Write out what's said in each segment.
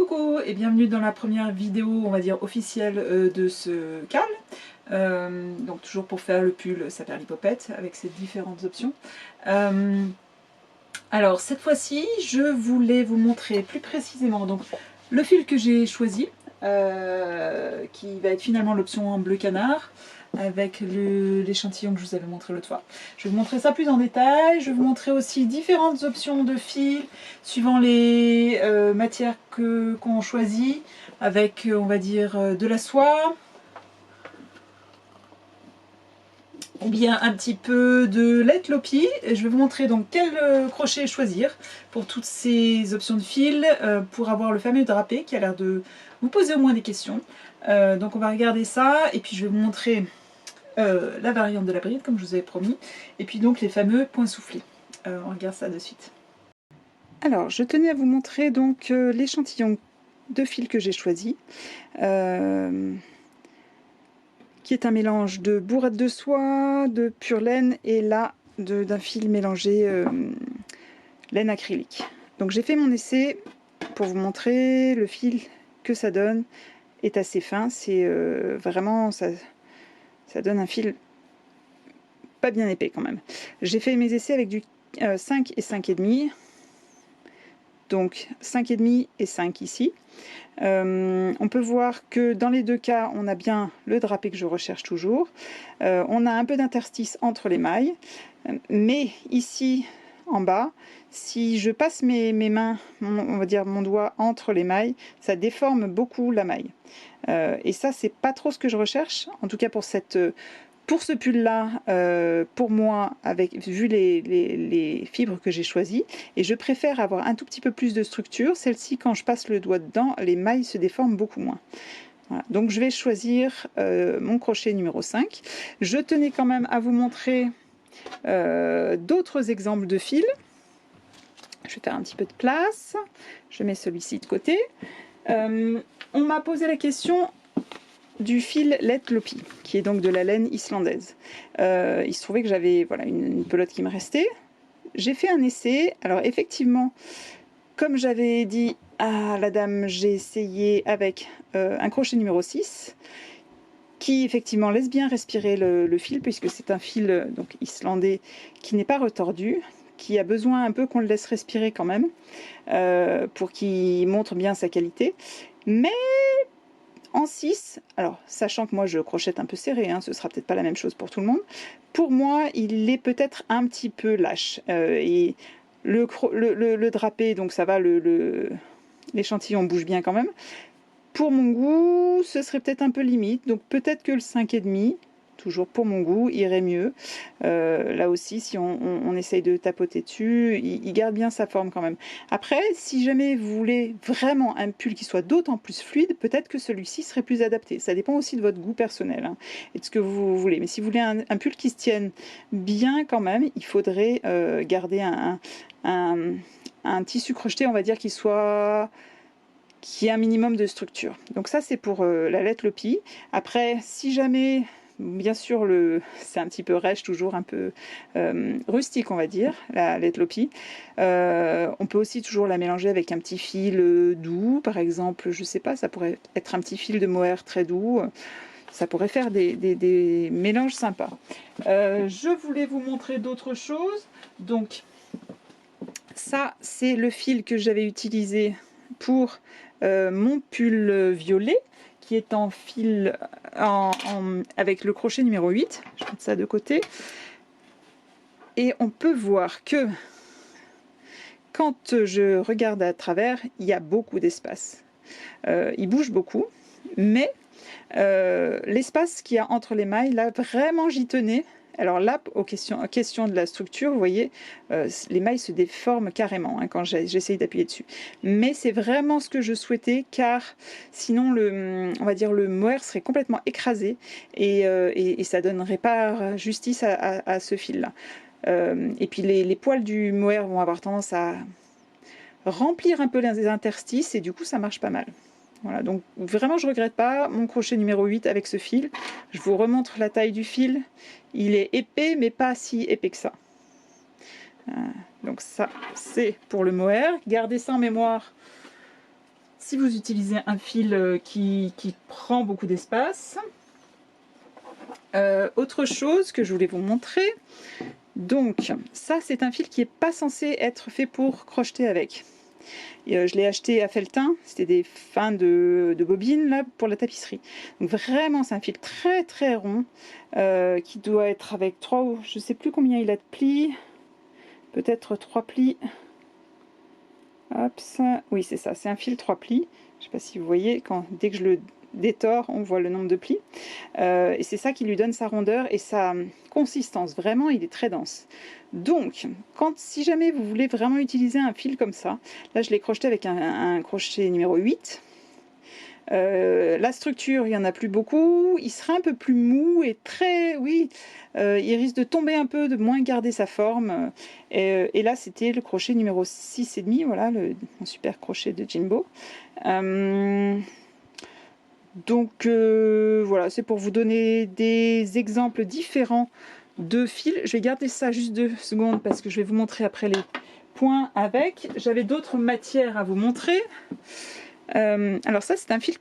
Coucou et bienvenue dans la première vidéo, on va dire officielle de ce cal. Donc toujours pour faire le pull Saperlipopette avec ses différentes options. Alors cette fois-ci, je voulais vous montrer plus précisément donc, le fil que j'ai choisi, qui va être finalement l'option en bleu canard, avec l'échantillon que je vous avais montré l'autre fois. Je vais vous montrer ça plus en détail, je vais vous montrer aussi différentes options de fils, suivant les matières qu'on choisit, avec on va dire de la soie, ou bien un petit peu de lait Lopi. Je vais vous montrer donc quel crochet choisir pour toutes ces options de fil, pour avoir le fameux drapé qui a l'air de vous poser au moins des questions. Donc on va regarder ça, et puis je vais vous montrer la variante de la bride comme je vous avais promis, et puis donc les fameux points soufflés. On regarde ça de suite. Alors je tenais à vous montrer donc l'échantillon de fil que j'ai choisi, qui est un mélange de bourrette de soie, de pure laine et là d'un fil mélangé laine acrylique. Donc j'ai fait mon essai pour vous montrer le fil que ça donne, est assez fin, c'est vraiment ça donne un fil pas bien épais quand même. J'ai fait mes essais avec du 5 et 5,5, donc 5,5 et 5 ici. On peut voir que dans les deux cas on a bien le drapé que je recherche toujours, on a un peu d'interstice entre les mailles, mais ici en bas, si je passe mes mains, on va dire mon doigt entre les mailles, ça déforme beaucoup la maille, et ça c'est pas trop ce que je recherche, en tout cas pour ce pull là, pour moi, vu les fibres que j'ai choisies, et je préfère avoir un tout petit peu plus de structure. Celle-ci, quand je passe le doigt dedans, les mailles se déforment beaucoup moins. Voilà. Donc je vais choisir mon crochet numéro 5. Je tenais quand même à vous montrer d'autres exemples de fils. Je vais faire un petit peu de place. Je mets celui-ci de côté. On m'a posé la question du fil lait Lopi, qui est donc de la laine islandaise. Il se trouvait que j'avais voilà, une pelote qui me restait. J'ai fait un essai. Alors effectivement, comme j'avais dit à la dame, j'ai essayé avec un crochet numéro 6, qui effectivement laisse bien respirer le fil, puisque c'est un fil donc islandais qui n'est pas retordu, qui a besoin un peu qu'on le laisse respirer quand même, pour qu'il montre bien sa qualité. Mais en 6, alors sachant que moi je crochette un peu serré, hein, ce sera peut-être pas la même chose pour tout le monde, pour moi il est peut-être un petit peu lâche, et le drapé, donc ça va, l'échantillon bouge bien quand même. Pour mon goût, ce serait peut-être un peu limite, donc peut-être que le 5,5, toujours pour mon goût, irait mieux. Là aussi, si on essaye de tapoter dessus, il garde bien sa forme quand même. Après, si jamais vous voulez vraiment un pull qui soit d'autant plus fluide, peut-être que celui-ci serait plus adapté. Ça dépend aussi de votre goût personnel, hein, et de ce que vous voulez. Mais si vous voulez un pull qui se tienne bien quand même, il faudrait garder un tissu crocheté, on va dire, qui ait un minimum de structure. Donc ça c'est pour la lait Lopi. Après, si jamais, bien sûr, c'est un petit peu rêche, toujours un peu rustique, on va dire, la lait Lopi, on peut aussi toujours la mélanger avec un petit fil doux, par exemple, je sais pas, ça pourrait être un petit fil de mohair très doux. Ça pourrait faire des mélanges sympas. Je voulais vous montrer d'autres choses. Donc ça c'est le fil que j'avais utilisé pour mon pull violet, qui est en fil avec le crochet numéro 8. Je mets ça de côté. Et on peut voir que quand je regarde à travers, il y a beaucoup d'espace. Il bouge beaucoup, mais l'espace qu'il y a entre les mailles, là, vraiment j'y tenais. Alors là, question de la structure, vous voyez, les mailles se déforment carrément, hein, quand j'essaye d'appuyer dessus. Mais c'est vraiment ce que je souhaitais, car sinon, on va dire, le mohair serait complètement écrasé, et ça donnerait pas justice à ce fil-là. Et puis les poils du mohair vont avoir tendance à remplir un peu les interstices, et du coup ça marche pas mal. Voilà, donc vraiment je regrette pas mon crochet numéro 8 avec ce fil. Je vous remontre la taille du fil. Il est épais, mais pas si épais que ça. Donc ça, c'est pour le mohair. Gardez ça en mémoire. si vous utilisez un fil qui prend beaucoup d'espace. Autre chose que je voulais vous montrer, donc ça c'est un fil qui n'est pas censé être fait pour crocheter avec. Je l'ai acheté à Felletin, c'était des fins de bobine là, pour la tapisserie. Donc vraiment c'est un fil très très rond qui doit être avec 3, je ne sais plus combien il a de plis, peut-être 3 plis. Hop, ça, oui c'est ça, c'est un fil 3 plis. Je ne sais pas si vous voyez, dès que je le détore, on voit le nombre de plis. Et c'est ça qui lui donne sa rondeur et sa consistance. Vraiment, il est très dense. Donc, si jamais vous voulez vraiment utiliser un fil comme ça, là je l'ai crocheté avec un crochet numéro 8. La structure, il n'y en a plus beaucoup. Il sera un peu plus mou et il risque de tomber un peu, de moins garder sa forme. Et là, c'était le crochet numéro 6,5, voilà, mon super crochet de Jimbo. Donc voilà, c'est pour vous donner des exemples différents de fils. Je vais garder ça juste 2 secondes parce que je vais vous montrer après les points avec. J'avais d'autres matières à vous montrer. Alors ça c'est un fil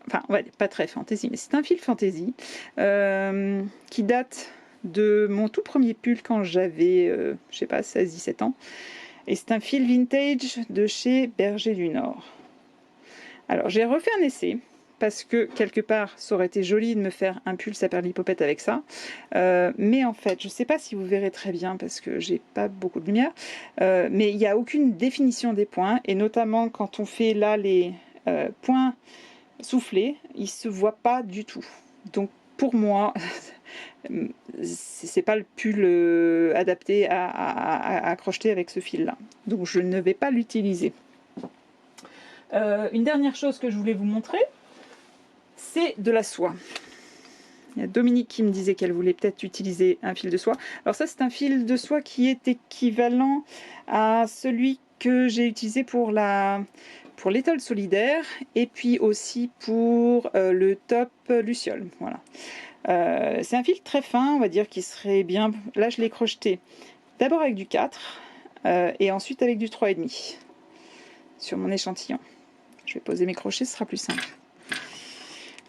enfin ouais, pas très fantaisie, mais c'est un fil fantaisie qui date de mon tout premier pull quand j'avais, je sais pas, 16-17 ans. Et c'est un fil vintage de chez Berger du Nord. Alors j'ai refait un essai parce que quelque part ça aurait été joli de me faire un pull saperlipopette avec ça, mais en fait je sais pas si vous verrez très bien parce que j'ai pas beaucoup de lumière, mais il n'y a aucune définition des points et notamment quand on fait là les points soufflés, ils se voient pas du tout. Donc pour moi c'est pas le pull adapté à crocheter avec ce fil là, donc je ne vais pas l'utiliser. Une dernière chose que je voulais vous montrer, c'est de la soie. Il y a Dominique qui me disait qu'elle voulait peut-être utiliser un fil de soie. Alors ça c'est un fil de soie qui est équivalent à celui que j'ai utilisé pour l'étole solidaire et puis aussi pour le top luciole. Voilà. C'est un fil très fin, on va dire, qui serait bien... Là je l'ai crocheté d'abord avec du 4 et ensuite avec du 3,5 sur mon échantillon. Je vais poser mes crochets, ce sera plus simple.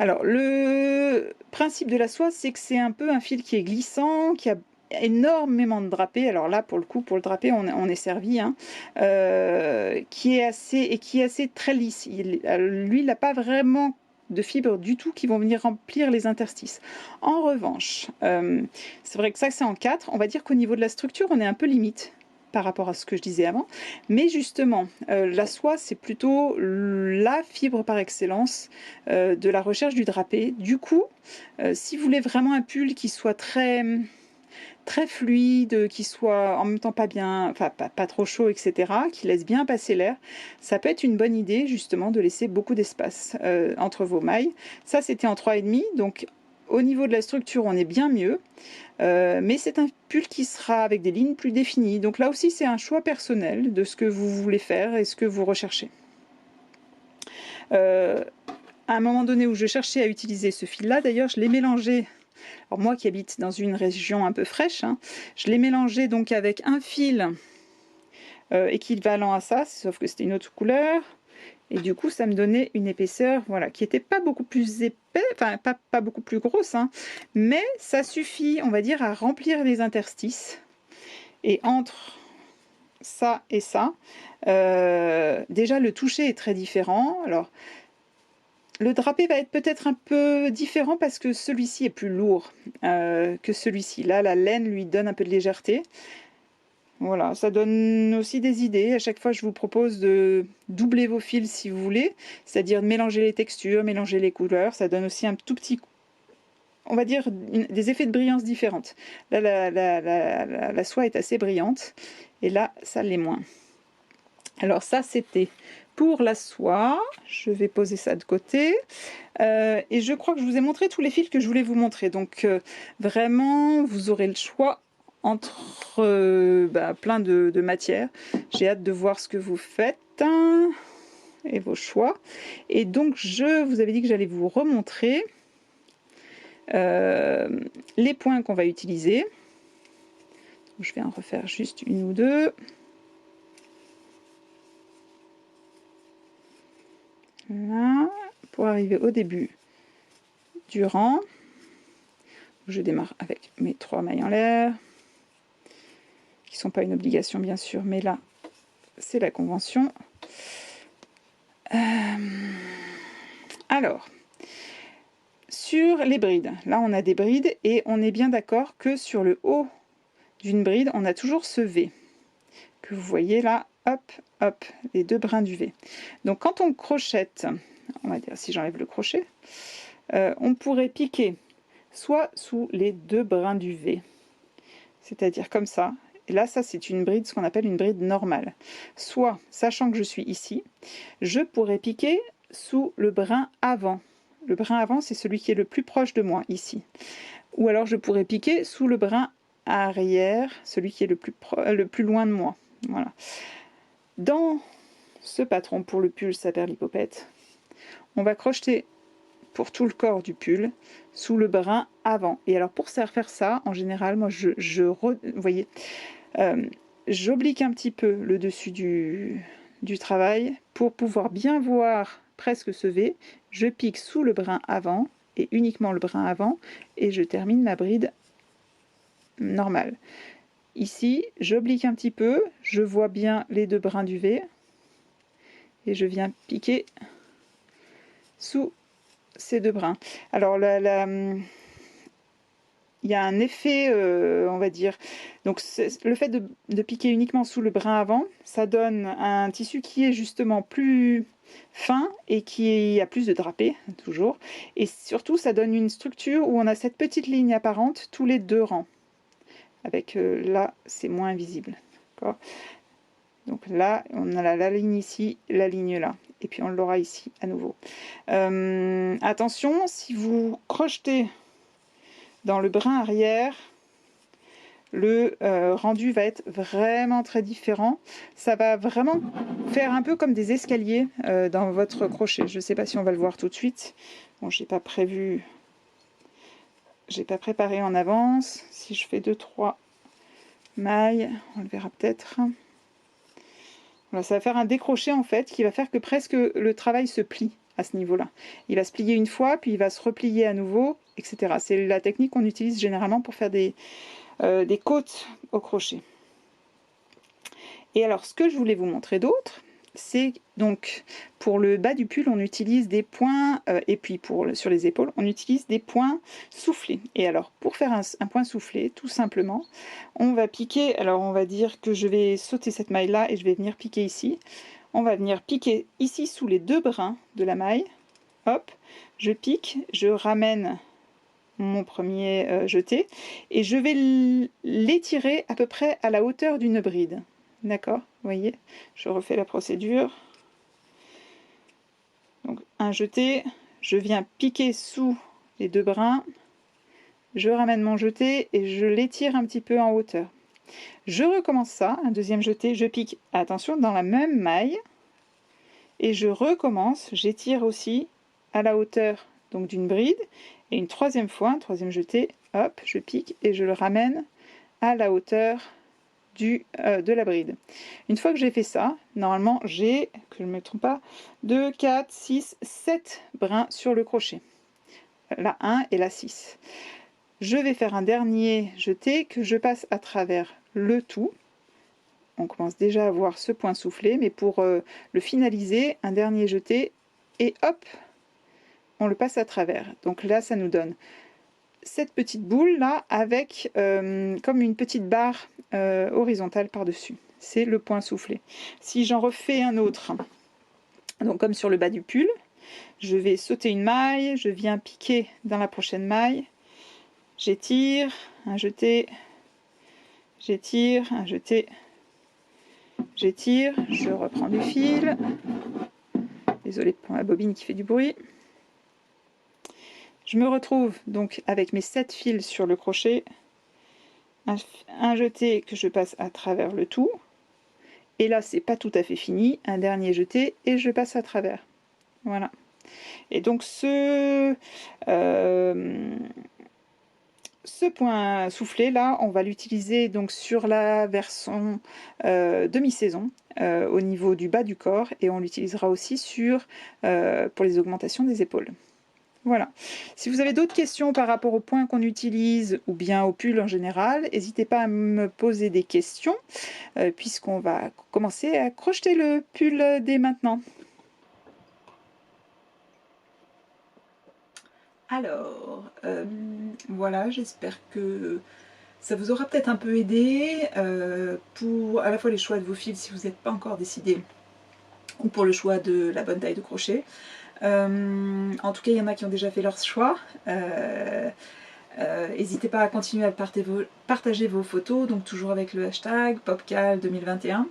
Alors, le principe de la soie, c'est que c'est un peu un fil qui est glissant, qui a énormément de drapé. Alors là, pour le coup, pour le drapé, on est servi, hein, qui est assez très lisse. Lui, il n'a pas vraiment de fibres du tout qui vont venir remplir les interstices. En revanche, c'est vrai que ça, c'est en 4. On va dire qu'au niveau de la structure, on est un peu limite par rapport à ce que je disais avant, mais justement la soie c'est plutôt la fibre par excellence de la recherche du drapé. Du coup si vous voulez vraiment un pull qui soit très fluide, qui soit en même temps pas trop chaud, etc., qui laisse bien passer l'air, ça peut être une bonne idée justement de laisser beaucoup d'espace entre vos mailles. Ça c'était en 3,5, donc au niveau de la structure on est bien mieux. Mais c'est un pull qui sera avec des lignes plus définies. Donc là aussi, c'est un choix personnel de ce que vous voulez faire et ce que vous recherchez. À un moment donné où je cherchais à utiliser ce fil-là, d'ailleurs, je l'ai mélangé. Alors moi qui habite dans une région un peu fraîche, hein, je l'ai mélangé donc avec un fil équivalent à ça, sauf que c'était une autre couleur. Et du coup, ça me donnait une épaisseur, voilà, qui n'était pas beaucoup plus épais, enfin pas beaucoup plus grosse, hein, mais ça suffit, on va dire, à remplir les interstices. Et entre ça et ça, déjà le toucher est très différent. Alors, le drapé va être peut-être un peu différent parce que celui-ci est plus lourd que celui-ci. Là, la laine lui donne un peu de légèreté. Voilà, ça donne aussi des idées. À chaque fois, je vous propose de doubler vos fils si vous voulez, c'est-à-dire de mélanger les textures, mélanger les couleurs. Ça donne aussi un tout petit, on va dire, des effets de brillance différentes. Là, la soie est assez brillante et là, ça l'est moins. Alors ça, c'était pour la soie. Je vais poser ça de côté. Et je crois que je vous ai montré tous les fils que je voulais vous montrer. Donc vraiment, vous aurez le choix entre plein de matières. J'ai hâte de voir ce que vous faites hein, et vos choix. Et donc je vous avais dit que j'allais vous remontrer les points qu'on va utiliser. Je vais en refaire juste une ou deux. Là, pour arriver au début du rang. Je démarre avec mes 3 mailles en l'air, qui ne sont pas une obligation bien sûr, mais là, c'est la convention. Alors, sur les brides, là on a des brides et on est bien d'accord que sur le haut d'une bride, on a toujours ce V, que vous voyez là, hop, hop, les 2 brins du V. Donc quand on crochette, on va dire si j'enlève le crochet, on pourrait piquer soit sous les 2 brins du V, c'est-à-dire comme ça. Et là, ça c'est une bride, ce qu'on appelle une bride normale. Soit, sachant que je suis ici, je pourrais piquer sous le brin avant. Le brin avant, c'est celui qui est le plus proche de moi, ici. Ou alors je pourrais piquer sous le brin arrière, celui qui est le plus loin de moi. Voilà. Dans ce patron pour le pull Saperlipopette, on va crocheter pour tout le corps du pull sous le brin avant. Et alors pour faire ça, en général, moi vous voyez, j'oblique un petit peu le dessus du travail pour pouvoir bien voir presque ce V. Je pique sous le brin avant et uniquement le brin avant et je termine ma bride normale. Ici, j'oblique un petit peu, je vois bien les 2 brins du V et je viens piquer sous ces 2 brins. Alors il y a un effet, on va dire, donc le fait de piquer uniquement sous le brin avant, ça donne un tissu qui est justement plus fin et qui a plus de drapé, toujours, et surtout ça donne une structure où on a cette petite ligne apparente tous les 2 rangs, avec là c'est moins visible, d'accord. Donc là on a la ligne ici, la ligne là, et puis on l'aura ici à nouveau. Attention, si vous crochetez dans le brin arrière, le rendu va être vraiment très différent. Ça va vraiment faire un peu comme des escaliers dans votre crochet. Je ne sais pas si on va le voir tout de suite. Bon, j'ai pas prévu, j'ai pas préparé en avance. Si je fais 2-3 mailles, on le verra peut-être. Voilà, ça va faire un décroché en fait qui va faire que presque le travail se plie à ce niveau-là. Il va se plier une fois, puis il va se replier à nouveau, etc. C'est la technique qu'on utilise généralement pour faire des côtes au crochet. Et alors, ce que je voulais vous montrer d'autre, c'est donc pour le bas du pull, on utilise des points, et puis sur les épaules, on utilise des points soufflés. Et alors, pour faire un point soufflé, tout simplement, on va piquer, alors on va dire que je vais sauter cette maille-là et je vais venir piquer ici. On va venir piquer ici sous les 2 brins de la maille. Hop, je pique, je ramène mon premier jeté et je vais l'étirer à peu près à la hauteur d'une bride. D'accord, vous voyez, je refais la procédure. Donc un jeté, je viens piquer sous les 2 brins, je ramène mon jeté et je l'étire un petit peu en hauteur. Je recommence ça, un deuxième jeté, je pique, attention, dans la même maille et je recommence, j'étire aussi à la hauteur donc d'une bride et une troisième fois, un troisième jeté, hop, je pique et je le ramène à la hauteur de la bride. Une fois que j'ai fait ça, normalement j'ai, que je ne me trompe pas, 2, 4, 6, 7 brins sur le crochet. La 1 et la 6. Je vais faire un dernier jeté que je passe à travers le tout. On commence déjà à voir ce point soufflé, mais pour le finaliser, un dernier jeté et hop, on le passe à travers. Donc là, ça nous donne cette petite boule là avec comme une petite barre horizontale par dessus, c'est le point soufflé. Si j'en refais un autre, donc comme sur le bas du pull, je vais sauter une maille, je viens piquer dans la prochaine maille, j'étire, un jeté, j'étire, un jeté, j'étire, je reprends du fil, désolée pour la bobine qui fait du bruit. Je me retrouve donc avec mes 7 fils sur le crochet, un jeté que je passe à travers le tout, et là c'est pas tout à fait fini, un dernier jeté et je passe à travers. Voilà. Et donc ce ce point soufflé là, on va l'utiliser donc sur la version demi-saison au niveau du bas du corps, et on l'utilisera aussi pour les augmentations des épaules. Voilà. Si vous avez d'autres questions par rapport au point qu'on utilise ou bien au pull en général, n'hésitez pas à me poser des questions puisqu'on va commencer à crocheter le pull dès maintenant. Alors, voilà, j'espère que ça vous aura peut-être un peu aidé pour à la fois les choix de vos fils si vous n'êtes pas encore décidé, ou pour le choix de la bonne taille de crochet. En tout cas, il y en a qui ont déjà fait leur choix. N'hésitez pas à continuer à partager vos photos, donc toujours avec le hashtag PopCal2021.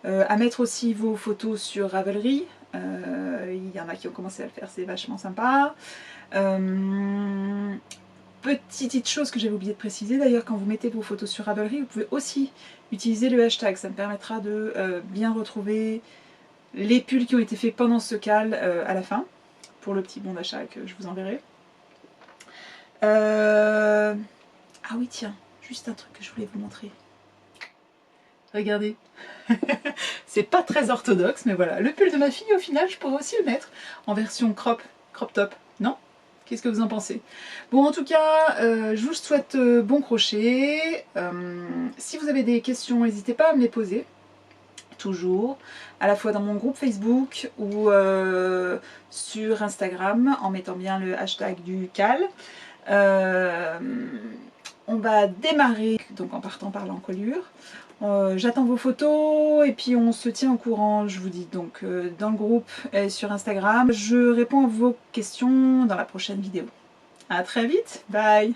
À mettre aussi vos photos sur Ravelry. Il y en a qui ont commencé à le faire, c'est vachement sympa. Petite chose que j'avais oublié de préciser, d'ailleurs, quand vous mettez vos photos sur Ravelry, vous pouvez aussi utiliser le hashtag. Ça me permettra de bien retrouver les pulls qui ont été faits pendant ce cal à la fin, pour le petit bon d'achat que je vous enverrai. Ah oui, tiens, juste un truc que je voulais vous montrer. Regardez. C'est pas très orthodoxe, mais voilà. Le pull de ma fille, au final, je pourrais aussi le mettre en version crop top, non? Qu'est-ce que vous en pensez? Bon, en tout cas, je vous souhaite bon crochet. Si vous avez des questions, n'hésitez pas à me les poser. Toujours, à la fois dans mon groupe Facebook ou sur Instagram, en mettant bien le hashtag du cal. On va démarrer donc en partant par l'encolure. J'attends vos photos et puis on se tient au courant, je vous dis, donc dans le groupe et sur Instagram. Je réponds à vos questions dans la prochaine vidéo. À très vite, bye!